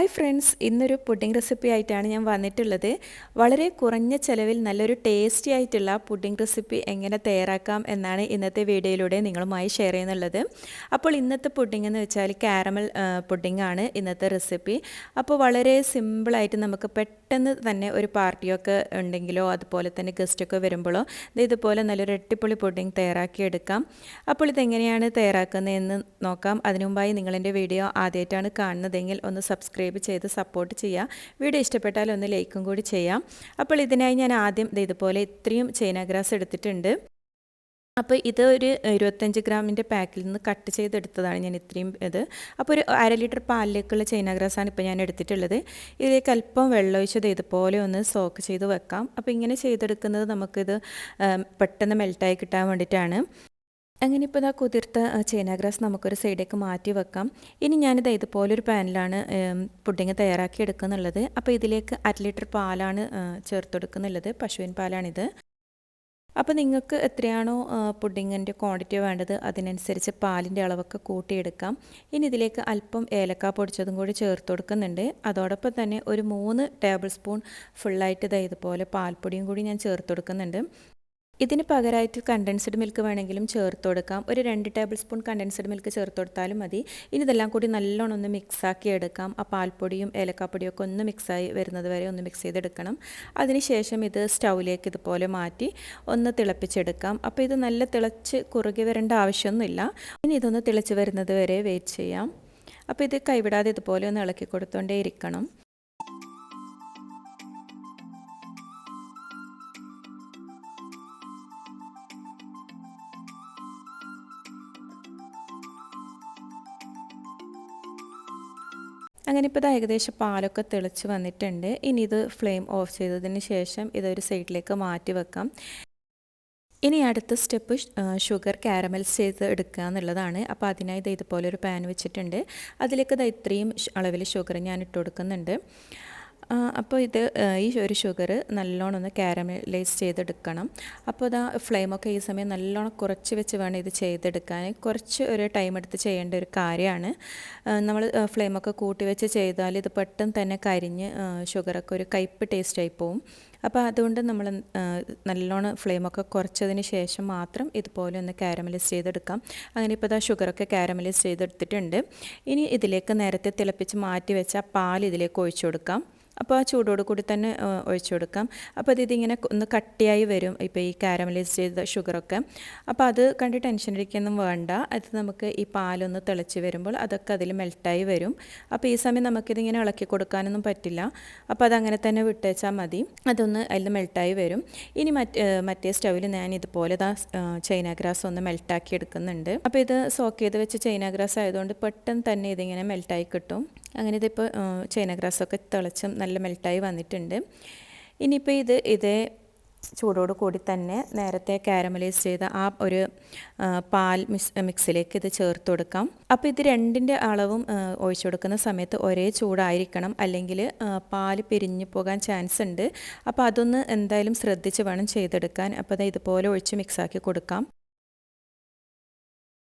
Hi friends, ഇന്നൊരു pudding recipe ആയിട്ടാണ് ഞാൻ വന്നിട്ടുള്ളത്. വളരെ കുറഞ്ഞ ചിലവിൽ നല്ലൊരു ടേസ്റ്റി ആയിട്ടുള്ള പുഡിംഗ് റെസിപ്പി എങ്ങനെ തയ്യാറാക്കാം എന്നാണ് ഇന്നത്തെ വീഡിയോയിലൂടെ നിങ്ങളുമായി ഷെയർ ചെയ്യുന്നുള്ളത്. അപ്പോൾ ഇന്നത്തെ പുഡിംഗ് എന്ന് വെച്ചാൽ കാരമൽ പുഡിംഗ് ആണ് ഇന്നത്തെ റെസിപ്പി. അപ്പോൾ വളരെ സിമ്പിളായിട്ട് നമുക്ക് പെട്ടെന്ന് തന്നെ ഒരു പാർട്ടിയൊക്കെ ഉണ്ടെങ്കിലോ അതുപോലെ തന്നെ ഗസ്റ്റൊക്കെ വരുമ്പോഴോ ഇതുപോലെ നല്ലൊരു അടിപൊളി പുഡിംഗ് തയ്യാറാക്കിയെടുക്കാം. അപ്പോൾ ഇതെങ്ങനെയാണ് തയ്യാറാക്കുന്നതെന്ന് നോക്കാം. അതിനു മുമ്പായി നിങ്ങളെൻ്റെ വീഡിയോ ആദ്യമായിട്ടാണ് കാണുന്നതെങ്കിൽ ഒന്ന് സബ്സ്ക്രൈബ് ചെയ്ത് സപ്പോർട്ട് ചെയ്യുക. വീഡിയോ ഇഷ്ടപ്പെട്ടാൽ ഒന്ന് ലൈക്കും കൂടി ചെയ്യാം. അപ്പോൾ ഇതിനായി ഞാൻ ആദ്യം ഇതുപോലെ ഇത്രയും ചൈന ഗ്രാസ് എടുത്തിട്ടുണ്ട്. അപ്പോൾ ഇത് ഒരു 25 ഗ്രാമിൻ്റെ പാക്കിൽ നിന്ന് കട്ട് ചെയ്തെടുത്തതാണ് ഞാൻ ഇത്രയും ഇത്. അപ്പോൾ ഒരു 1/2 ലിറ്റർ പാലിലേക്കുള്ള ചൈന ഗ്രാസാണ് ഇപ്പോൾ ഞാൻ എടുത്തിട്ടുള്ളത്. ഇതിലേക്ക് അല്പം വെള്ളം ഒഴിച്ചത് ഇതുപോലെ ഒന്ന് സോക്ക് ചെയ്ത് വെക്കാം. അപ്പോൾ ഇങ്ങനെ ചെയ്തെടുക്കുന്നത് നമുക്കിത് പെട്ടെന്ന് മെൽറ്റായി കിട്ടാൻ വേണ്ടിയിട്ടാണ്. അങ്ങനെ ഇപ്പോൾ ഇതാ കുതിർത്ത ചൈന ഗ്രാസ് നമുക്കൊരു സൈഡേക്ക് മാറ്റി വെക്കാം. ഇനി ഞാനിത് ഇതുപോലൊരു പാനിലാണ് പുഡിങ് തയ്യാറാക്കി എടുക്കുന്നുള്ളത്. അപ്പോൾ ഇതിലേക്ക് 1/2 ലിറ്റർ പാലാണ് ചേർത്ത് കൊടുക്കുന്നുള്ളത്. പശുവിൻ പാലാണിത്. അപ്പോൾ നിങ്ങൾക്ക് എത്രയാണോ പുഡിങ്ങിൻ്റെ ക്വാണ്ടിറ്റി വേണ്ടത് അതിനനുസരിച്ച് പാലിൻ്റെ അളവൊക്കെ കൂട്ടിയെടുക്കാം. ഇനി ഇതിലേക്ക് അല്പം ഏലക്ക പൊടിച്ചതും കൂടി ചേർത്ത് കൊടുക്കുന്നുണ്ട്. അതോടൊപ്പം തന്നെ ഒരു 3 ടേബിൾ സ്പൂൺ ഫുള്ളായിട്ട് ഇതുപോലെ പാൽപ്പൊടിയും കൂടി ഞാൻ ചേർത്ത് കൊടുക്കുന്നുണ്ട്. ഇതിന് പകരമായിട്ട് കണ്ടൻസ്ഡ് മിൽക്ക് വേണമെങ്കിലും ചേർത്ത് കൊടുക്കാം. ഒരു 2 ടേബിൾ സ്പൂൺ കണ്ടൻസ്ഡ് മിൽക്ക് ചേർത്ത് കൊടുത്താലും മതി. ഇനി ഇതെല്ലാം കൂടി നല്ലോണം ഒന്ന് മിക്സാക്കി എടുക്കാം. ആ പാൽപ്പൊടിയും ഏലക്കാപ്പൊടിയും ഒക്കെ ഒന്ന് മിക്സായി വരുന്നത് വരെ ഒന്ന് മിക്സ് ചെയ്തെടുക്കണം. അതിനുശേഷം ഇത് സ്റ്റൗവിലേക്ക് ഇതുപോലെ മാറ്റി ഒന്ന് തിളപ്പിച്ചെടുക്കാം. അപ്പോൾ ഇത് നല്ല തിളച്ച് കുറുകി വരേണ്ട ആവശ്യമൊന്നുമില്ല. ഇനി ഇതൊന്ന് തിളച്ച് വരുന്നത് വരെ വെയിറ്റ് ചെയ്യാം. അപ്പോൾ ഇത് കൈവിടാതെ ഇതുപോലെ ഒന്ന് ഇളക്കി കൊടുത്തുകൊണ്ടേ ഇരിക്കണം. അങ്ങനെ ഇപ്പോൾ ഇത് ഏകദേശം പാലൊക്കെ തിളച്ച് വന്നിട്ടുണ്ട്. ഇനി ഇത് ഫ്ലെയിം ഓഫ് ചെയ്തതിന് ശേഷം ഇതൊരു സൈഡിലേക്ക് മാറ്റി വെക്കാം. ഇനി അടുത്ത സ്റ്റെപ്പ് ഷുഗർ കാരമൽസ് ചെയ്ത് എടുക്കുക എന്നുള്ളതാണ്. അപ്പോൾ അതിനായി ഇതുപോലെ ഒരു പാൻ വെച്ചിട്ടുണ്ട്. അതിലേക്ക് ഇത്രയും അളവിൽ ഷുഗർ ഞാൻ ഇട്ട് കൊടുക്കുന്നുണ്ട്. അപ്പോൾ ഈ ഒരു ഷുഗർ നല്ലോണം ഒന്ന് കാരമലൈസ് ചെയ്തെടുക്കണം. അപ്പോൾ ഫ്ലെയിമൊക്കെ ഈ സമയം നല്ലോണം കുറച്ച് വെച്ച് വേണം ഇത് ചെയ്തെടുക്കാൻ. കുറച്ച് ഒരു ടൈം എടുത്ത് ചെയ്യേണ്ട ഒരു കാര്യമാണ്. നമ്മൾ ഫ്ലെയിമൊക്കെ കൂട്ടി വെച്ച് ചെയ്താൽ ഇത് പെട്ടെന്ന് തന്നെ കരിഞ്ഞ് ഷുഗറൊക്കെ ഒരു കയ്പ്പ് ടേസ്റ്റായി പോവും. അപ്പോൾ അതുകൊണ്ട് നമ്മൾ നല്ലോണം ഫ്ലെയിമൊക്കെ കുറച്ചതിന് ശേഷം മാത്രം ഇതുപോലെ ഒന്ന് കാരമലൈസ് ചെയ്തെടുക്കാം. അങ്ങനെ ഇപ്പോൾ ഷുഗറൊക്കെ കാരമലൈസ് ചെയ്തെടുത്തിട്ടുണ്ട്. ഇനി ഇതിലേക്ക് നേരത്തെ തിളപ്പിച്ച് മാറ്റി വെച്ച പാൽ ഇതിലേക്ക് ഒഴിച്ചു കൊടുക്കാം. അപ്പോൾ ആ ചൂടോട് കൂടി തന്നെ ഒഴിച്ചു കൊടുക്കാം. അപ്പോൾ ഇതിങ്ങനെ ഒന്ന് കട്ടിയായി വരും ഇപ്പോൾ ഈ കാരമലൈസ് ചെയ്ത ഷുഗറൊക്കെ. അപ്പോൾ അത് കണ്ട് ടെൻഷൻ അടിക്കൊന്നും വേണ്ട. അത് നമുക്ക് ഈ പാലൊന്ന് തിളച്ച് വരുമ്പോൾ അതൊക്കെ അതിൽ മെൽറ്റായി വരും. അപ്പോൾ ഈ സമയം നമുക്കിതിങ്ങനെ ഇളക്കി കൊടുക്കാനൊന്നും പറ്റില്ല. അപ്പോൾ അതങ്ങനെ തന്നെ വിട്ടേച്ചാൽ മതി. അതൊന്ന് അതിൽ മെൽറ്റായി വരും. ഇനി മറ്റേ സ്റ്റൗവിൽ ഞാൻ ഇതുപോലെ ചൈന ഗ്രാസ് ഒന്ന് മെൽറ്റാക്കി എടുക്കുന്നുണ്ട്. അപ്പോൾ ഇത് സോക്ക് ചെയ്ത് വെച്ച് ചൈന ഗ്രാസ് ആയതുകൊണ്ട് പെട്ടെന്ന് തന്നെ ഇതിങ്ങനെ മെൽറ്റായി കിട്ടും. അങ്ങനെ ഇതിപ്പോൾ ചൈന ഗ്രാസൊക്കെ തിളച്ചും നല്ല മെൽറ്റായി വന്നിട്ടുണ്ട്. ഇനിയിപ്പോൾ ഇതേ ചൂടോട് കൂടി തന്നെ നേരത്തെ കാരമലൈസ് ചെയ്ത ആ ഒരു പാൽ മിക്സിലേക്ക് ഇത് ചേർത്ത് കൊടുക്കാം. അപ്പോൾ ഇത് രണ്ടിൻ്റെ അളവും ഒഴിച്ചു കൊടുക്കുന്ന സമയത്ത് ഒരേ ചൂടായിരിക്കണം, അല്ലെങ്കിൽ പാൽ പിരിഞ്ഞു പോകാൻ ചാൻസ് ഉണ്ട്. അപ്പോൾ അതൊന്ന് എന്തായാലും ശ്രദ്ധിച്ച് വേണം ചെയ്തെടുക്കാൻ. അപ്പോൾ ഇതുപോലെ ഒഴിച്ച് മിക്സാക്കി കൊടുക്കാം.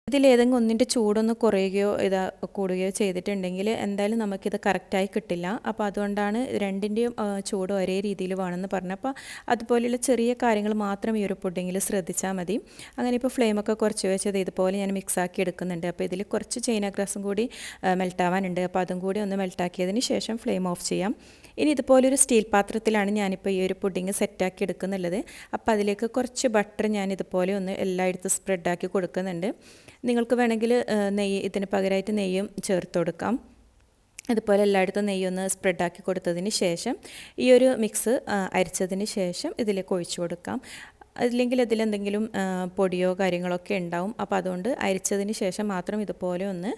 ഇതിലേതെങ്കിലും ഒന്നിൻ്റെ ചൂടൊന്ന് കുറയുകയോ കൂടുകയോ ചെയ്തിട്ടുണ്ടെങ്കിൽ എന്തായാലും നമുക്കിത് കറക്റ്റായി കിട്ടില്ല. അപ്പോൾ അതുകൊണ്ടാണ് രണ്ടിൻ്റെയും ചൂട് ഒരേ രീതിയിൽ വേണമെന്ന് പറഞ്ഞത്. അപ്പോൾ അതുപോലെയുള്ള ചെറിയ കാര്യങ്ങൾ മാത്രം ഈ ഒരു പുഡിങ്ങിൽ ശ്രദ്ധിച്ചാൽ മതി. അങ്ങനെ ഇപ്പോൾ ഫ്ലെയിമൊക്കെ കുറച്ച് വെച്ചത് ഇതുപോലെ ഞാൻ മിക്സാക്കി എടുക്കുന്നുണ്ട്. അപ്പോൾ ഇതിൽ കുറച്ച് ചൈന ഗ്രാസും കൂടി മെൽറ്റാവാനുണ്ട്. അപ്പോൾ അതും കൂടി ഒന്ന് മെൽറ്റാക്കിയതിന് ശേഷം ഫ്ലെയിം ഓഫ് ചെയ്യാം. ഇനി ഇതുപോലൊരു സ്റ്റീൽ പാത്രത്തിലാണ് ഞാനിപ്പോൾ ഈ ഒരു പുഡിങ് സെറ്റാക്കി എടുക്കുന്നുള്ളത്. അപ്പോൾ അതിലേക്ക് കുറച്ച് ബട്ടർ ഞാൻ ഇതുപോലെ ഒന്ന് എല്ലായിടത്തും സ്പ്രെഡാക്കി കൊടുക്കുന്നുണ്ട്. നിങ്ങൾക്ക് വേണമെങ്കിൽ നെയ്യ് ഇതിന് പകരമായിട്ട് നെയ്യും ചേർത്ത് കൊടുക്കാം. അതുപോലെ എല്ലായിടത്തും നെയ്യൊന്ന് സ്പ്രെഡാക്കി കൊടുത്തതിന് ശേഷം ഈ ഒരു മിക്സ് അരിച്ചതിന് ശേഷം ഇതിലേക്ക് ഒഴിച്ചു കൊടുക്കാം. അല്ലെങ്കിൽ ഇതിലെന്തെങ്കിലും പൊടിയോ കാര്യങ്ങളൊക്കെ ഉണ്ടാവും. അപ്പോൾ അതുകൊണ്ട് അരിച്ചതിന് ശേഷം മാത്രം ഇതുപോലെ ഒന്ന്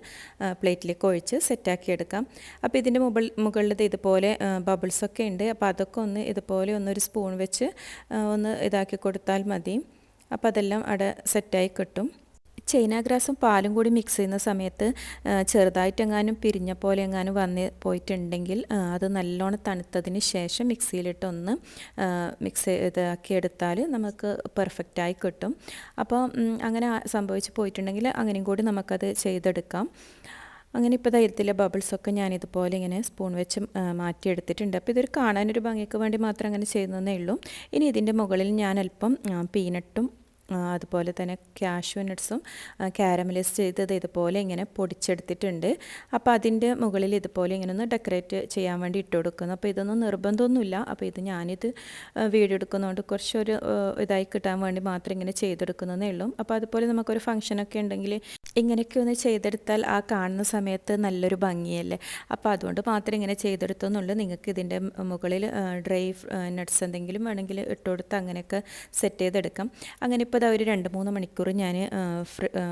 പ്ലേറ്റിലേക്ക് ഒഴിച്ച് സെറ്റാക്കി എടുക്കാം. അപ്പോൾ ഇതിൻ്റെ മുകളിൽ ഇതുപോലെ ബബിൾസൊക്കെ ഉണ്ട്. അപ്പോൾ അതൊക്കെ ഒന്ന് ഇതുപോലെ ഒന്നൊരു സ്പൂൺ വെച്ച് ഒന്ന് ഇതാക്കി കൊടുത്താൽ മതി. അപ്പോൾ അതെല്ലാം അവിടെ സെറ്റായി കിട്ടും. ചൈന ഗ്രാസും പാലും കൂടി മിക്സ് ചെയ്യുന്ന സമയത്ത് ചെറുതായിട്ടെങ്ങാനും പിരിഞ്ഞ പോലെ എങ്ങാനും വന്ന് പോയിട്ടുണ്ടെങ്കിൽ അത് നല്ലോണം തണുത്തതിന് ശേഷം മിക്സിയിലിട്ട് ഒന്ന് മിക്സ് ഇതാക്കി എടുത്താൽ നമുക്ക് പെർഫെക്റ്റായി കിട്ടും. അപ്പോൾ അങ്ങനെ സംഭവിച്ച് പോയിട്ടുണ്ടെങ്കിൽ അങ്ങനെയും കൂടി നമുക്കത് ചെയ്തെടുക്കാം. അങ്ങനെ ഇപ്പോൾ ഇതിലെ ബബിൾസൊക്കെ ഞാനിതുപോലെ ഇങ്ങനെ സ്പൂൺ വെച്ച് മാറ്റിയെടുത്തിട്ടുണ്ട്. അപ്പോൾ ഇതൊരു കാണാനൊരു ഭംഗിക്ക് വേണ്ടി മാത്രം അങ്ങനെ ചെയ്യുന്നതേ ഉള്ളൂ. ഇനി ഇതിൻ്റെ മുകളിൽ ഞാൻ അല്പം പീനട്ടും അതുപോലെ തന്നെ കാഷ്യൂ നട്ട്സും കാരമലൈസ് ചെയ്തത് ഇതുപോലെ ഇങ്ങനെ പൊടിച്ചെടുത്തിട്ടുണ്ട്. അപ്പോൾ അതിൻ്റെ മുകളിൽ ഇതുപോലെ ഇങ്ങനെ ഒന്ന് ഡെക്കറേറ്റ് ചെയ്യാൻ വേണ്ടി ഇട്ട് കൊടുക്കുന്നു. അപ്പോൾ ഇതൊന്നും നിർബന്ധമൊന്നുമില്ല. അപ്പോൾ ഇത് ഞാനിത് വീഡിയോ എടുക്കുന്നതുകൊണ്ട് കുറച്ചൊരു ഇതായി കിട്ടാൻ വേണ്ടി മാത്രം ഇങ്ങനെ ചെയ്തെടുക്കുന്നതേ ഉള്ളൂ. അപ്പോൾ അതുപോലെ നമുക്കൊരു ഫംഗ്ഷനൊക്കെ ഉണ്ടെങ്കിൽ ഇങ്ങനെയൊക്കെ ഒന്ന് ചെയ്തെടുത്താൽ ആ കാണുന്ന സമയത്ത് നല്ലൊരു ഭംഗിയല്ലേ. അപ്പോൾ അതുകൊണ്ട് മാത്രം ഇങ്ങനെ ചെയ്തെടുത്തെന്നുള്ളൂ. നിങ്ങൾക്ക് ഇതിൻ്റെ മുകളിൽ ഡ്രൈ നട്ട്സ് എന്തെങ്കിലും വേണമെങ്കിൽ ഇട്ട് കൊടുത്ത് അങ്ങനെയൊക്കെ സെറ്റ് ചെയ്തെടുക്കാം. അങ്ങനെ ഇപ്പോൾ അത് ഒരു 2-3 മണിക്കൂർ ഞാൻ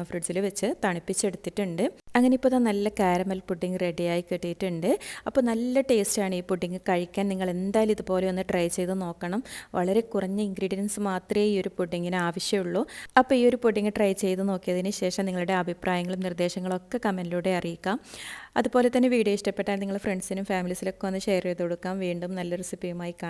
ഫ്രിഡ്ജിൽ വെച്ച് തണുപ്പിച്ചെടുത്തിട്ടുണ്ട്. അങ്ങനെ ഇപ്പോൾ നല്ല കാരമൽ പുഡിംഗ് റെഡിയായി കിട്ടിയിട്ടുണ്ട്. അപ്പോൾ നല്ല ടേസ്റ്റാണ് ഈ പുഡിംഗ് കഴിക്കാൻ. നിങ്ങൾ എന്തായാലും ഇതുപോലെ ഒന്ന് ട്രൈ ചെയ്ത് നോക്കണം. വളരെ കുറഞ്ഞ ഇൻഗ്രീഡിയൻസ് മാത്രമേ ഈ ഒരു പുഡിങ്ങിന് ആവശ്യമുള്ളൂ. അപ്പോൾ ഈ ഒരു പുഡിംഗ് ട്രൈ ചെയ്ത് നോക്കിയതിന് ശേഷം നിങ്ങളുടെ അഭിപ്രായങ്ങളും നിർദ്ദേശങ്ങളും ഒക്കെ കമൻറ്റിലൂടെ അറിയിക്കാം. അതുപോലെ തന്നെ വീഡിയോ ഇഷ്ടപ്പെട്ടാൽ നിങ്ങൾ ഫ്രണ്ട്സിനും ഫാമിലീസിലൊക്കെ ഒന്ന് ഷെയർ ചെയ്ത് കൊടുക്കാം. വീണ്ടും നല്ല റെസിപ്പിയുമായി കാണാം.